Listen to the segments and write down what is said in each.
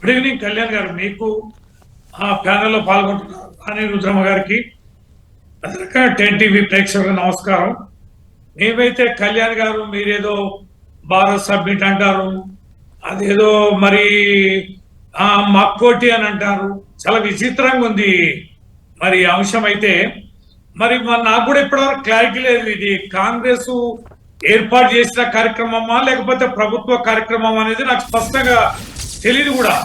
Good evening Kalyan గారు, మీకు ఆ ప్యానెల్లో పాల్గొంటున్నారు అని రుద్రమ్మ గారికి, అదనక 10 టీవీ ప్రేక్షకులకు నమస్కారం. ఏమైతే కళ్యాణ్ గారు మీరేదో భారత్ సబ్మిట్ అంటారు, అదేదో మరి మక్కోటి అని అంటారు, చాలా విచిత్రంగా ఉంది మరి అంశం అయితే. మరి నాకు కూడా ఇప్పటివరకు క్లారిటీ లేదు, ఇది కాంగ్రెస్ ఏర్పాటు చేసిన కార్యక్రమమా లేకపోతే ప్రభుత్వ కార్యక్రమం అనేది నాకు స్పష్టంగా తెలియదు కూడా.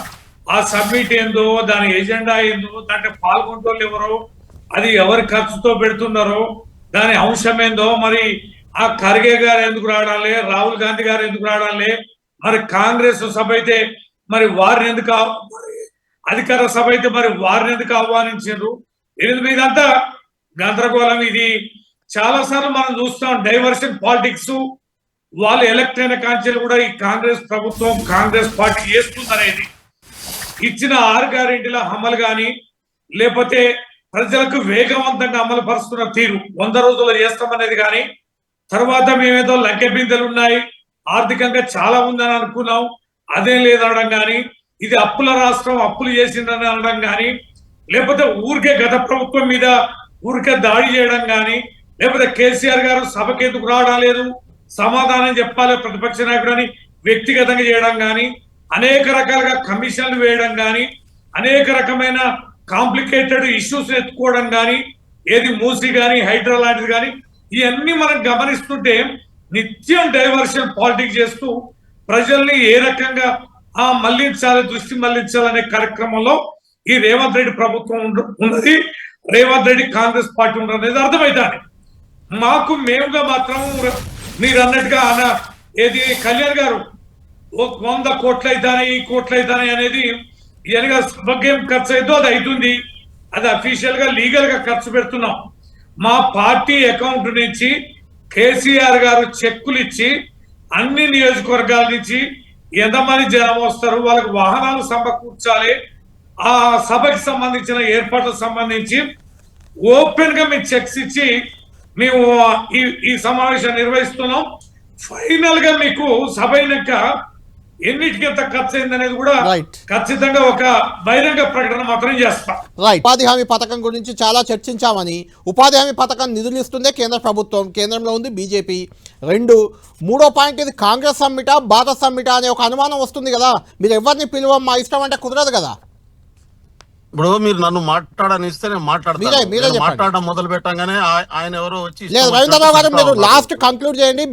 ఆ సబ్మిట్ ఏందో, దాని ఎజెండా ఏందో, దాంట్లో పాల్గొంటోళ్ళు ఎవరో, అది ఎవరి ఖర్చుతో పెడుతున్నారో, దాని అంశం ఏందో, మరి ఆ ఖర్గే గారు ఎందుకు రావడాలే, రాహుల్ గాంధీ గారు ఎందుకు రావడాలే, మరి కాంగ్రెస్ సభ అయితే మరి వారిని ఎందుకు, అధికార సభ అయితే మరి వారిని ఎందుకు ఆహ్వానించారు, ఇదంతా గందరగోళం. ఇది చాలా సార్లు మనం చూస్తాం, డైవర్షన్ పాలిటిక్స్. వాళ్ళు ఎలక్ట్ అయిన కాంచెలు కూడా ఈ కాంగ్రెస్ ప్రభుత్వం, కాంగ్రెస్ పార్టీ చేస్తుందనేది, ఇచ్చిన 6 గ్యారెంటీల అమలు కానీ, లేకపోతే ప్రజలకు వేగవంతంగా అమలు పరుస్తున్న తీరు 100 రోజుల్లో చేస్తామనేది కానీ, తర్వాత మేమేదో లంకె బిందెలు ఉన్నాయి, ఆర్థికంగా చాలా ఉందని అనుకున్నాం, అదేం లేదనడం కానీ, ఇది అప్పుల రాష్ట్రం, అప్పులు చేసిందని అనడం కానీ, లేకపోతే ఊరికే గత ప్రభుత్వం మీద ఊరికే దాడి చేయడం కానీ, లేకపోతే కేసీఆర్ గారు సభకి ఎందుకు రావడం లేదు, సమాధానం చెప్పాలి ప్రతిపక్ష నాయకుడు అని వ్యక్తిగతంగా చేయడం కానీ, అనేక రకాలుగా కమిషన్లు వేయడం కానీ, అనేక రకమైన కాంప్లికేటెడ్ ఇష్యూస్ ఎత్తుకోవడం కానీ, ఏది మూసి కానీ హైడ్రా లాంటిది కానీ, ఇవన్నీ మనం గమనిస్తుంటే నిత్యం డైవర్షన్ పాలిటిక్స్ చేస్తూ ప్రజల్ని ఏ రకంగా మళ్లించాలి, దృష్టి మళ్లించాలనే కార్యక్రమంలో ఈ రేవంత్ రెడ్డి ప్రభుత్వం ఉన్నది, రేవంత్ రెడ్డి కాంగ్రెస్ పార్టీ ఉండదు అనేది అర్థమవుతాను. మాకు మేముగా మాత్రం మీరు అన్నట్టుగా ఏది కళ్యాణ్ గారు 100 కోట్లు అవుతాయి, ఈ కోట్లు అవుతాయి అనేది ఇవన్నగా సభకి ఏం ఖర్చు అవుతుందో అది అవుతుంది, అది అఫీషియల్ గా లీగల్ గా ఖర్చు పెడుతున్నాం. మా పార్టీ అకౌంట్ నుంచి కేసీఆర్ గారు చెక్కులు ఇచ్చి అన్ని నియోజకవర్గాల నుంచి ఎంతమంది జనం వస్తారు, వాళ్ళకి వాహనాలు సమకూర్చాలి, ఆ సభకి సంబంధించిన ఏర్పాట్లకు సంబంధించి ఓపెన్ గా మేము చెక్స్ ఇచ్చి మేము ఈ సమావేశం నిర్వహిస్తున్నాం. ఫైనల్ గా మీకు సభ అయినాక ఎన్నిటికి ఎంత ఖర్చు అయింది అనేది కూడా ఖచ్చితంగా ఒక బహిరంగ ప్రకటన మాత్రం చేస్తాం. ఉపాధి హామీ పథకం గురించి చాలా చర్చించామని, ఉపాధి హామీ పథకం నిధులు ఇస్తుందే కేంద్ర ప్రభుత్వం, కేంద్రంలో ఉంది బీజేపీ. మూడో పాయింట్, ఇది కాంగ్రెస్ సమ్మిటా భారత్ సమ్మిటా అనే ఒక అనుమానం వస్తుంది కదా. మీరు ఎవరిని పిలువ మా ఇష్టం అంటే కుదరదు కదా. ఇప్పుడు మీరు నన్ను మాట్లాడనిస్తే నేను మాట్లాడతాను. మాట్లాడడం మొదలు పెట్టగానే ఆయన ఎవరో వచ్చి రవీంద్రరావు గారు మీరు లాస్ట్ కంక్లూడ్ చేయండి.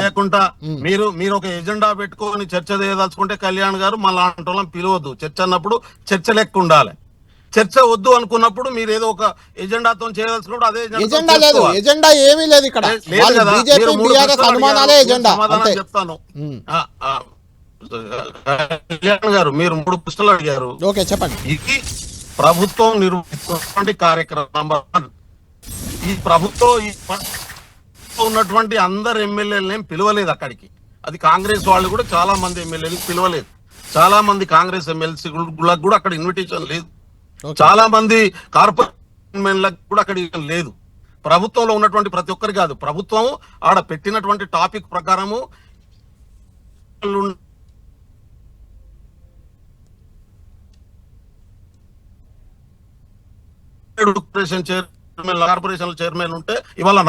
లేకుండా మీరు ఒక ఎజెండా పెట్టుకొని చర్చ చేయదలుచుకుంటే కళ్యాణ్ గారు మా లాంటి వాళ్ళని పిలవద్దు. చర్చ అన్నప్పుడు చర్చ లెక్క ఉండాలి. చర్చ వద్దు అనుకున్నప్పుడు మీరు ఏదో ఒక ఎజెండాతో చేయదలుచుకున్నప్పుడు అదే ఎజెండా లేదు, ఎజెండా ఏమీ లేదు ఇక్కడ. చెప్తాను కళ్యాణ్ గారు, మీరు 3 ప్రశ్నలు అడిగారు. ఓకే, చెప్పండి. ఇది ప్రభుత్వం నిర్వహిస్తున్నటువంటి కార్యక్రమం నంబర్ 1. ఈ ప్రభుత్వం ఉన్నటువంటి అందరు ఎమ్మెల్యేలనేం పిలవలేదు అక్కడికి. అది కాంగ్రెస్ వాళ్ళు కూడా చాలా మంది ఎమ్మెల్యేలు పిలవలేదు. చాలా మంది కాంగ్రెస్ ఎమ్మెల్సీలకు కూడా అక్కడ ఇన్విటేషన్ లేదు. చాలా మంది కార్పొరేట్ కూడా అక్కడ లేదు. ప్రభుత్వంలో ఉన్నటువంటి ప్రతి ఒక్కరికి కాదు, ప్రభుత్వం ఆడ పెట్టినటువంటి టాపిక్ ప్రకారము కార్పొరేషన్ చైర్మన్ ఉంటే ఇవాళ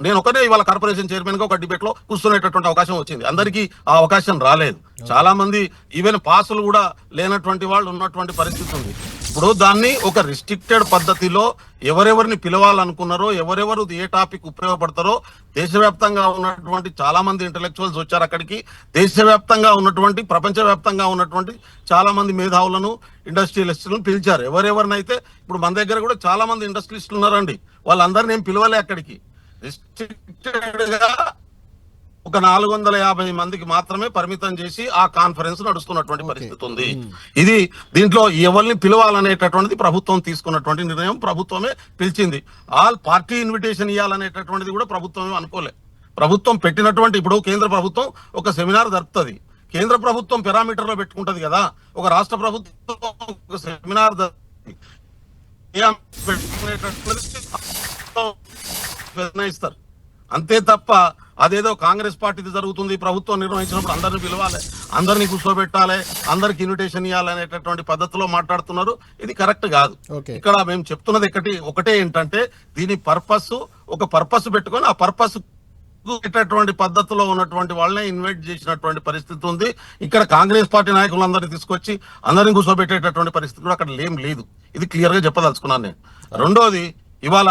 నేను ఒకటే ఇవాళ కార్పొరేషన్ చైర్మన్ గా ఒక డిబేట్ లో కూర్చునేటటువంటి అవకాశం వచ్చింది. అందరికీ ఆ అవకాశం రాలేదు. చాలా మంది ఈవెన్ పాసులు కూడా లేనటువంటి వాళ్ళు ఉన్నటువంటి పరిస్థితి ఉంది. ఇప్పుడు దాన్ని ఒక రిస్ట్రిక్టెడ్ పద్ధతిలో ఎవరెవరిని పిలవాలనుకున్నారో, ఎవరెవరు ఏ టాపిక్ ఉపయోగపడతారో, దేశవ్యాప్తంగా ఉన్నటువంటి చాలా మంది ఇంటలెక్చువల్స్ వచ్చారు అక్కడికి. దేశవ్యాప్తంగా ఉన్నటువంటి, ప్రపంచవ్యాప్తంగా ఉన్నటువంటి చాలా మంది మేధావులను, ఇండస్ట్రియలిస్టులను పిలిచారు. ఎవరెవరినైతే ఇప్పుడు మన దగ్గర కూడా చాలా మంది ఇండస్ట్రియలిస్టులు ఉన్నారండి, వాళ్ళందరినీ ఏం పిలవలే అక్కడికి. రిస్ట్రిక్టెడ్ గా ఒక 450 మందికి మాత్రమే పరిమితం చేసి ఆ కాన్ఫరెన్స్ నడుస్తున్నటువంటి పరిస్థితి ఉంది. ఇది దీంట్లో ఎవరిని పిలవాలనేటటువంటిది ప్రభుత్వం తీసుకున్నటువంటి నిర్ణయం, ప్రభుత్వమే పిలిచింది. ఆల్ పార్టీ ఇన్విటేషన్ ఇవ్వాలనేటటువంటిది కూడా ప్రభుత్వమే అనుకోలే. ప్రభుత్వం పెట్టినటువంటి, ఇప్పుడు కేంద్ర ప్రభుత్వం ఒక సెమినార్ జరుపుతుంది, కేంద్ర ప్రభుత్వం పారామీటర్ లో పెట్టుకుంటది కదా. ఒక రాష్ట్ర ప్రభుత్వం ఒక సెమినార్ నిర్ణయిస్తారు అంతే తప్ప అదేదో కాంగ్రెస్ పార్టీది జరుగుతుంది, ప్రభుత్వం నిర్వహించినప్పుడు అందరిని పిలవాలి, అందరినీ కూర్చోబెట్టాలి, అందరికి ఇన్విటేషన్ ఇవ్వాలి అనేటటువంటి పద్ధతిలో మాట్లాడుతున్నారు. ఇది కరెక్ట్ కాదు. Okay. ఇక్కడ మేము చెప్తున్నది ఒకటే ఏంటంటే దీని పర్పస్ ఒక పర్పస్ పెట్టుకొని ఆ పర్పస్ పద్ధతిలో ఉన్నటువంటి వాళ్ళనే ఇన్వైట్ చేసినటువంటి పరిస్థితి ఉంది. ఇక్కడ కాంగ్రెస్ పార్టీ నాయకులందరినీ తీసుకొచ్చి అందరిని కూర్చోబెట్టేటటువంటి పరిస్థితి కూడా అక్కడ ఏం లేదు. ఇది క్లియర్ గా చెప్పదలుచుకున్నాను నేను. రెండోది, ఇవాళ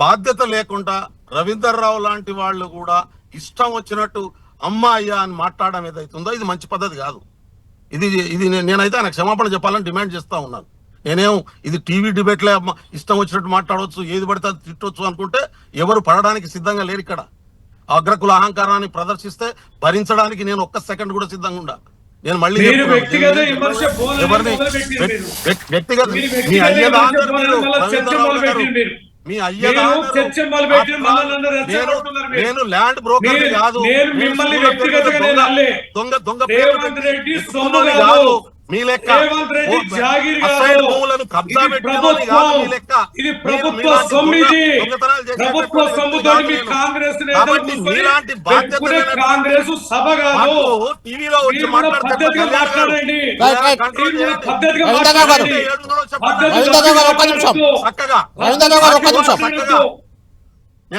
బాధ్యత లేకుండా రవీందర్ రావు లాంటి వాళ్ళు కూడా ఇష్టం వచ్చినట్టు అమ్మ అయ్యా అని మాట్లాడడం ఏదైతుందో ఇది మంచి పద్ధతి కాదు. ఇది నేనైతే ఆయన క్షమాపణ చెప్పాలని డిమాండ్ చేస్తా ఉన్నాను. నేనేం ఇది టీవీ డిబేట్లే ఇష్టం వచ్చినట్టు మాట్లాడవచ్చు, ఏది పడితే అది తిట్టవచ్చు అనుకుంటే ఎవరు పడడానికి సిద్ధంగా లేరు. ఇక్కడ అగ్రకుల అహంకారాన్ని ప్రదర్శిస్తే భరించడానికి నేను ఒక్క సెకండ్ కూడా సిద్ధంగా ఉండా. నేను మళ్ళీ వ్యక్తిగత మీ అయ్యదారు మీ అయ్యదారు నేను ల్యాండ్ బ్రోకర్ కాదు, దొంగ కాదు. మీ లెక్క భూములను కబ్జా పెట్టుకుని కాదు. మీ లెక్క కాబట్టి మీలాంటి బాధ్యత టీవీలో వచ్చి మాట్లాడుతున్నారు.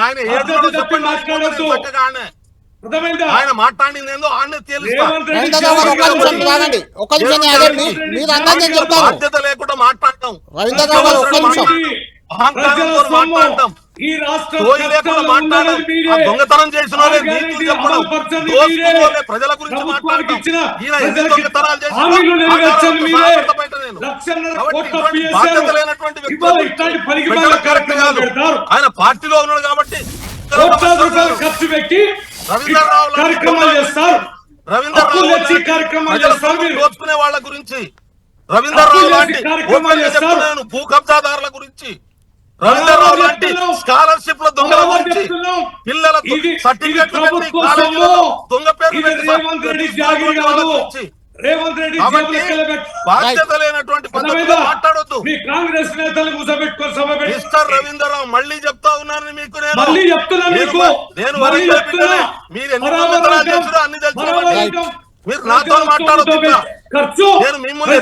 ఆయన ఏదో చెప్పండి చక్కగానే ఆయన మాట్లాడింది ఏందో ఆయన బాధ్యత లేకుండా మాట్లాడటం, అహంకారంతో మాట్లాడటం, సోయి లేకుండా మాట్లాడడం, దొంగతనం చేసిన వాళ్ళే నీతులు చెప్పడం, ప్రజల గురించి మాట్లాడటం, ఈయన ఎన్ని దొంగతనాలు చేసిన బాధ్యత లేనటువంటి వ్యక్తులు కరెక్ట్ కాదు. ఆయన పార్టీలో ఉన్నాడు కాబట్టి రవీందర్ రావు దోచుకునే వాళ్ళ గురించి, రవీందర్ రావు లాంటి భూ కబ్జాదారుల గురించి, రవీందర్ రావు లాంటి స్కాలర్షిప్ ల దొంగల గురించి, పిల్లల సర్టిఫికెట్లు దొంగ పేరు బాధ్యత లేనటువంటి పద్ధతిలో మాట్లాడొద్దు. కాంగ్రెస్ నేతలు మిస్టర్ రవీందర్ రావు మళ్ళీ చెప్తా ఉన్నాను మీకు, నేను మీరు ఎన్ని దొంగతనాలు చేసినా అన్ని తెలుసు. మీరు నాతో మాట్లాడొద్దు. నేను మిమ్మల్ని